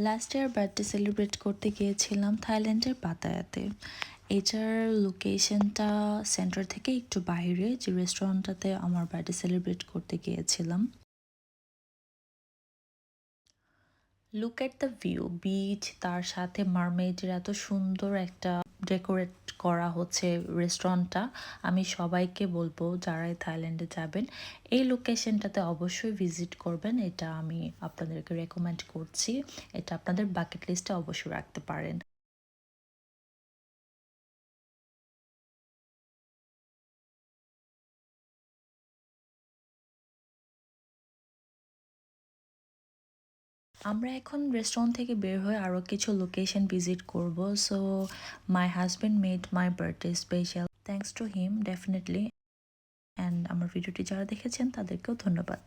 Last year birthday celebrate করতে গিয়েছিলাম থাইল্যান্ডের পাতায়াতে। এটার লোকেশনটা সেন্টার থেকে একটু বাইরে, যে রেস্টুরেন্টটাতে আমার বার্থডে সেলিব্রেট করতে গিয়েছিলাম। Look at the view, beach, তার সাথে মারমেডের এত সুন্দর একটা ডেকোরেট করা হচ্ছে রেস্টুরেন্টটা। আমি সবাইকে বলবো যারাই থাইল্যান্ডে যাবেন এই লোকেশনটাতে অবশ্যই ভিজিট করবেন। এটা আমি আপনাদেরকে রেকমেন্ড করছি। এটা আপনাদের বাকেট লিস্টে অবশ্যই রাখতে পারেন। আমরা এখন রেস্টুরেন্ট থেকে বের হয়ে আরও কিছু লোকেশন ভিজিট করব। So my husband made my birthday special, thanks to him definitely. And আমার ভিডিওটি যারা দেখেছেন তাদেরকেও ধন্যবাদ।